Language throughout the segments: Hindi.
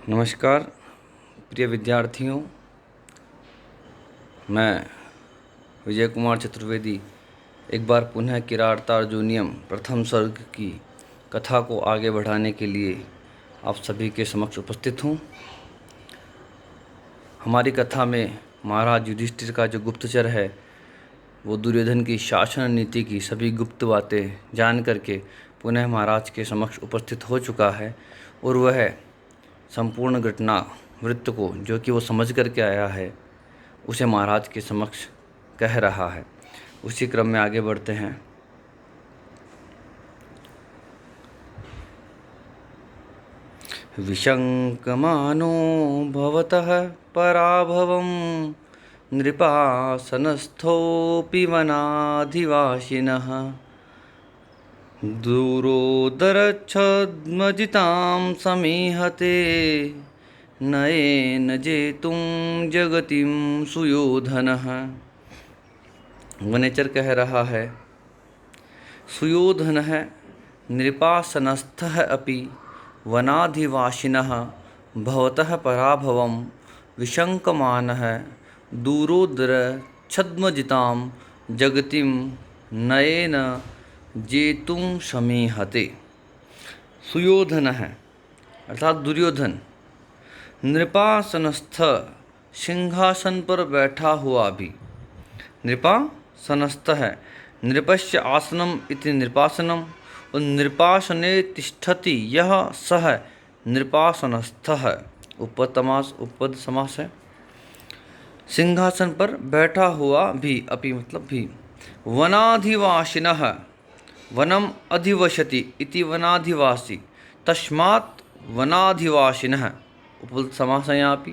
नमस्कार प्रिय विद्यार्थियों, मैं विजय कुमार चतुर्वेदी एक बार पुनः किरारता अर्जुनियम प्रथम सर्ग की कथा को आगे बढ़ाने के लिए आप सभी के समक्ष उपस्थित हूँ। हमारी कथा में महाराज युधिष्ठिर का जो गुप्तचर है वो दुर्योधन की शासन नीति की सभी गुप्त बातें जान करके पुनः महाराज के समक्ष उपस्थित हो चुका है और वह संपूर्ण घटना वृत्त को जो कि वो समझ करके आया है उसे महाराज के समक्ष कह रहा है। उसी क्रम में आगे बढ़ते हैं। विशंकमानो भवतः पराभवं नृपासनस्थोऽपि वनाधिवासिनः दूरोदरच्छद्मजितां समीहते नयेन जेतुं जगतिं सुयोधनः। वनेचर कह रहा है, सुयोधनः नृपासनस्थः अपि वनाधिवासिनः भवतः पराभवं विशंकमानः दूरोदरच्छद्मजितां जगतिं नयेन जेतुं समीहते। सुयोधन है अर्थात दुर्योधन नृपासनस्थ सिंहासन पर बैठा हुआ भी, नृपासनस्थ है, नृपस्य आसनम इति नृपासनम और नृपासने तिष्ठति यह सह नृपासनस्थः। उपपद समास है। सिंहासन पर बैठा हुआ भी, अपि मतलब भी। वनाधिवासिनः वनम अधिवसति इति वनाधिवासी तस्मात् वनाधिवासिनः। उपपद समास है यहाँ पे।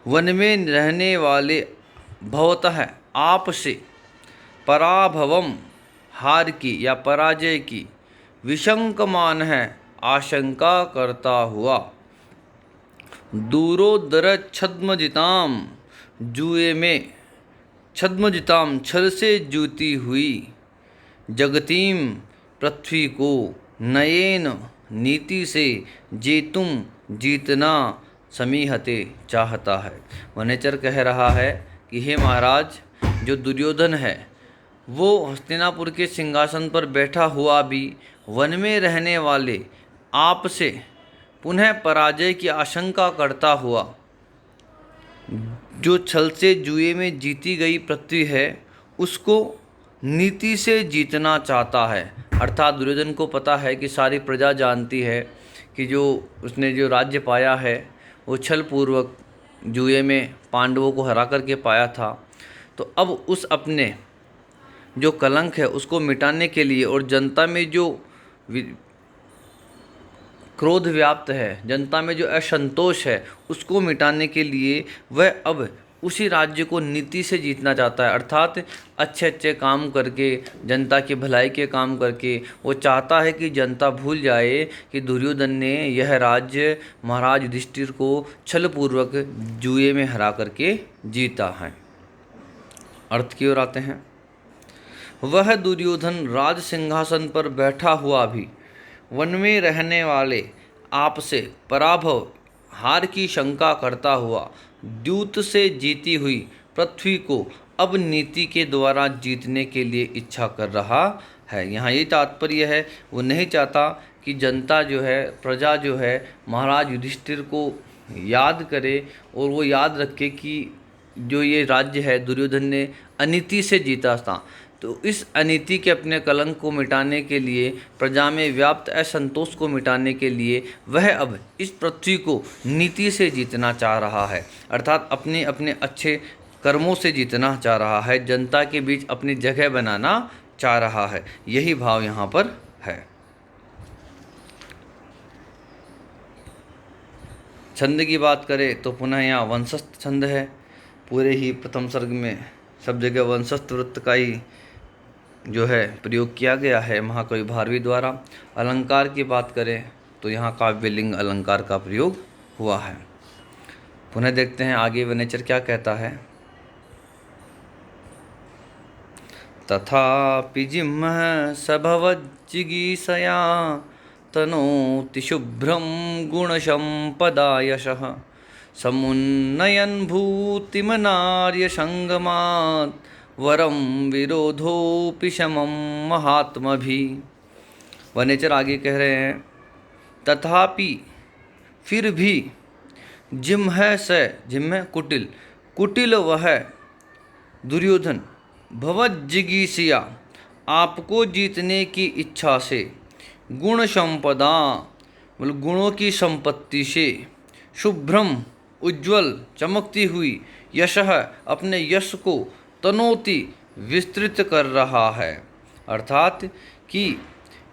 वन में रहने वाले भवतः आपसे, पराभवम हार की या पराजय की, विशंकमान है आशंका करता हुआ, दूरोदर छद्मजिताम जुए में, छद्मजिताम छल से जूती हुई, जगतीम पृथ्वी को, नयेन नीति से, जेतुम जीतना, समीहते चाहता है। वनेचर कह रहा है कि हे महाराज, जो दुर्योधन है वो हस्तिनापुर के सिंहासन पर बैठा हुआ भी वन में रहने वाले आपसे पुनः पराजय की आशंका करता हुआ, जो छल से जुए में जीती गई पृथ्वी है उसको नीति से जीतना चाहता है। अर्थात दुर्योधन को पता है कि सारी प्रजा जानती है कि जो उसने जो राज्य पाया है वो छल पूर्वक जुए में पांडवों को हरा करके पाया था। तो अब उस अपने जो कलंक है उसको मिटाने के लिए और जनता में जो क्रोध व्याप्त है, जनता में जो असंतोष है उसको मिटाने के लिए वह अब उसी राज्य को नीति से जीतना चाहता है। अर्थात अच्छे अच्छे काम करके, जनता की भलाई के काम करके वो चाहता है कि जनता भूल जाए कि दुर्योधन ने यह राज्य महाराज युधिष्ठिर को छलपूर्वक जुए में हरा करके जीता है। अर्थ की ओर आते हैं। वह दुर्योधन राज सिंहासन पर बैठा हुआ भी वन में रहने वाले आपसे पराभव हार की शंका करता हुआ, द्यूत से जीती हुई पृथ्वी को अब नीति के द्वारा जीतने के लिए इच्छा कर रहा है। यहाँ ये तात्पर्य है, वो नहीं चाहता कि जनता जो है, प्रजा जो है, महाराज युधिष्ठिर को याद करे और वो याद रखे कि जो ये राज्य है दुर्योधन ने अनीति से जीता था। तो इस अनीति के अपने कलंक को मिटाने के लिए, प्रजा में व्याप्त असंतोष को मिटाने के लिए वह अब इस पृथ्वी को नीति से जीतना चाह रहा है। अर्थात अपने अपने अच्छे कर्मों से जीतना चाह रहा है, जनता के बीच अपनी जगह बनाना चाह रहा है। यही भाव यहाँ पर है। छंद की बात करें तो पुनः यहाँ वंशस्थ छंद है। पूरे ही प्रथम सर्ग में सब जगह वंशस्थ वृत्त का ही जो है प्रयोग किया गया है महाकवि भारवी द्वारा। अलंकार की बात करें तो यहाँ काव्यलिंग अलंकार का प्रयोग हुआ है। पुनः देखते हैं आगे वनेचर क्या कहता है। तथापि जिह्मः सभवज्जिगीषया तनोति शुभ्रं गुणसम्पदा यशः समुन्नयन् भूतिमनार्यसङ्गमात् वरं विरोधोऽपि शमं महात्मभिः। वनेचर आगे कह रहे हैं, तथापि फिर भी जिम है स, जिम है कुटिल, कुटिल वह दुर्योधन भवज्जिगीषया आपको जीतने की इच्छा से, गुण संपदा मतलब गुणों की संपत्ति से, शुभ्रम उज्ज्वल चमकती हुई, यशः अपने यश को, तनोति विस्तृत कर रहा है। अर्थात कि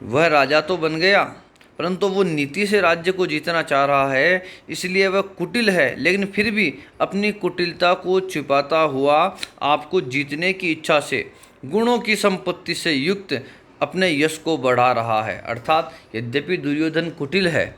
वह राजा तो बन गया परंतु वो नीति से राज्य को जीतना चाह रहा है, इसलिए वह कुटिल है, लेकिन फिर भी अपनी कुटिलता को छिपाता हुआ आपको जीतने की इच्छा से गुणों की संपत्ति से युक्त अपने यश को बढ़ा रहा है। अर्थात यद्यपि दुर्योधन कुटिल है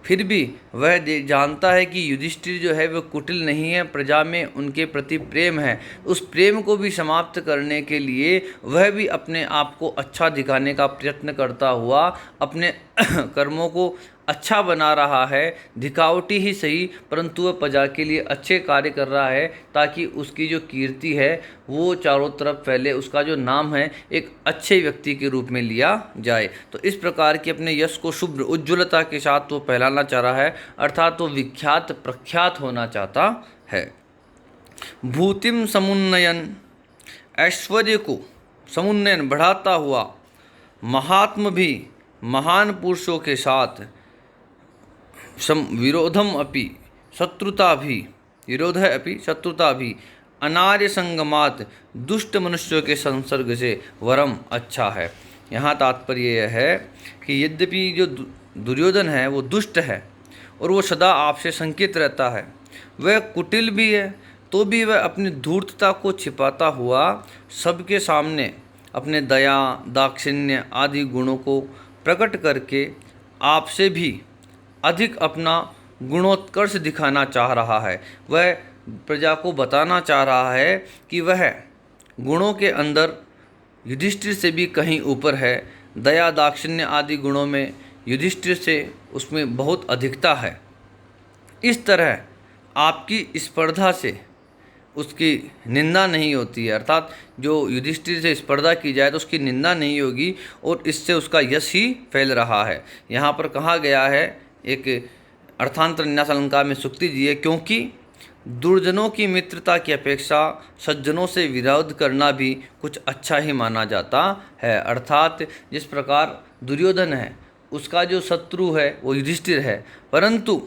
फिर भी वह जानता है कि युधिष्ठिर जो है वह कुटिल नहीं है, प्रजा में उनके प्रति प्रेम है। उस प्रेम को भी समाप्त करने के लिए वह भी अपने आप को अच्छा दिखाने का प्रयत्न करता हुआ अपने कर्मों को अच्छा बना रहा है। दिखावटी ही सही परंतु वह प्रजा के लिए अच्छे कार्य कर रहा है ताकि उसकी जो कीर्ति है वो चारों तरफ फैले, उसका जो नाम है एक अच्छे व्यक्ति के रूप में लिया जाए। तो इस प्रकार की अपने यश को शुभ्र उज्ज्वलता के साथ वो फैलाना चाह रहा है, अर्थात वो विख्यात प्रख्यात होना चाहता है। भूतिम समुन्नयन ऐश्वर्य को समुन्नयन बढ़ाता हुआ, महात्म भी महान पुरुषों के साथ, विरोधम अपि शत्रुता भी, विरोध है अपि शत्रुता भी, अनार्य संगमात दुष्ट मनुष्यों के संसर्ग से वरम अच्छा है। यहाँ तात्पर्य यह है कि यद्यपि जो दुर्योधन है वो दुष्ट है और वो सदा आपसे संकित रहता है, वह कुटिल भी है तो भी वह अपनी धूर्तता को छिपाता हुआ सबके सामने अपने दया दाक्षिण्य आदि गुणों को प्रकट करके आपसे भी अधिक अपना गुणोत्कर्ष दिखाना चाह रहा है। वह प्रजा को बताना चाह रहा है कि वह गुणों के अंदर युधिष्ठिर से भी कहीं ऊपर है। दया दाक्षिण्य आदि गुणों में युधिष्ठिर से उसमें बहुत अधिकता है। इस तरह आपकी स्पर्धा से उसकी निंदा नहीं होती है, अर्थात जो युधिष्ठिर से स्पर्धा की जाए तो उसकी निंदा नहीं होगी और इससे उसका यश ही फैल रहा है। यहाँ पर कहा गया है एक अर्थांतर न्यास अलंकार में सूक्ति दी है, क्योंकि दुर्जनों की मित्रता की अपेक्षा सज्जनों से विरोध करना भी कुछ अच्छा ही माना जाता है। अर्थात जिस प्रकार दुर्योधन है उसका जो शत्रु है वो युधिष्ठिर है, परंतु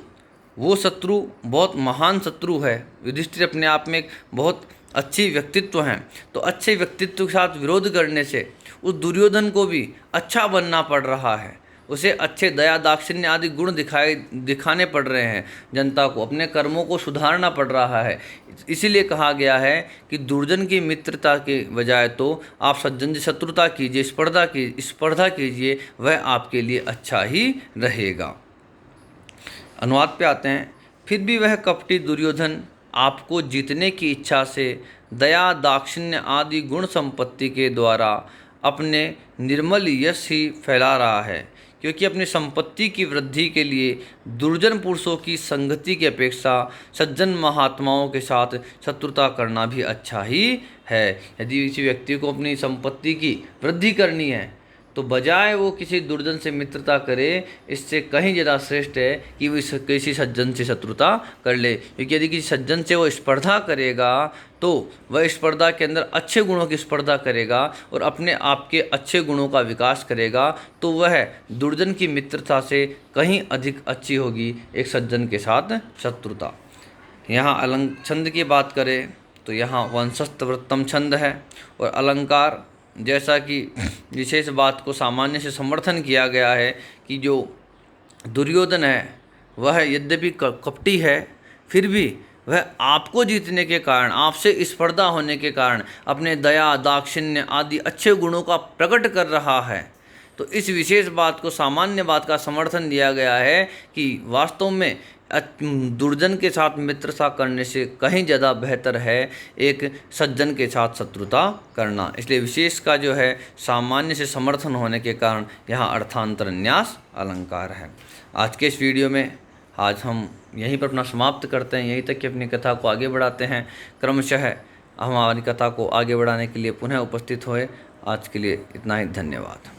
वो शत्रु बहुत महान शत्रु है। युधिष्ठिर अपने आप में एक बहुत अच्छी व्यक्तित्व हैं, तो अच्छे व्यक्तित्व के साथ विरोध करने से उस दुर्योधन को भी अच्छा बनना पड़ रहा है। उसे अच्छे दया दाक्षिण्य आदि गुण दिखाने पड़ रहे हैं, जनता को अपने कर्मों को सुधारना पड़ रहा है। इसीलिए कहा गया है कि दुर्जन की मित्रता के बजाय तो आप सज्जन से शत्रुता कीजिए, स्पर्धा कीजिए, वह आपके लिए अच्छा ही रहेगा। अनुवाद पे आते हैं। फिर भी वह कपटी दुर्योधन आपको जीतने की इच्छा से दया दाक्षिण्य आदि गुण संपत्ति के द्वारा अपने निर्मल यश ही फैला रहा है, क्योंकि अपनी संपत्ति की वृद्धि के लिए दुर्जन पुरुषों की संगति की अपेक्षा सज्जन महात्माओं के साथ शत्रुता करना भी अच्छा ही है। यदि किसी व्यक्ति को अपनी संपत्ति की वृद्धि करनी है तो बजाय वो किसी दुर्जन से मित्रता करे, इससे कहीं ज़्यादा श्रेष्ठ है कि वो किसी सज्जन से शत्रुता कर ले। क्योंकि यदि किसी सज्जन से वो स्पर्धा करेगा तो वह स्पर्धा के अंदर अच्छे गुणों की स्पर्धा करेगा और अपने आप के अच्छे गुणों का विकास करेगा, तो वह दुर्जन की मित्रता से कहीं अधिक अच्छी होगी एक सज्जन के साथ शत्रुता। यहाँ छंद की बात करें तो यहाँ वंशस्थ वृत्तम छंद है और अलंकार जैसा कि विशेष बात को सामान्य से समर्थन किया गया है कि जो दुर्योधन है वह यद्यपि कपटी है फिर भी वह आपको जीतने के कारण, आपसे स्पर्धा होने के कारण अपने दया दाक्षिण्य आदि अच्छे गुणों का प्रकट कर रहा है, तो इस विशेष बात को, सामान्य बात का समर्थन दिया गया है कि वास्तव में दुर्जन के साथ मित्रता करने से कहीं ज़्यादा बेहतर है एक सज्जन के साथ शत्रुता करना। इसलिए विशेष का जो है सामान्य से समर्थन होने के कारण यहाँ अर्थांतर न्यास अलंकार है। आज के इस वीडियो में आज हम यहीं पर अपना समाप्त करते हैं, यहीं तक कि अपनी कथा को आगे बढ़ाते हैं। क्रमशः हमारी कथा को आगे बढ़ाने के लिए पुनः उपस्थित हुए। आज के लिए इतना ही, धन्यवाद।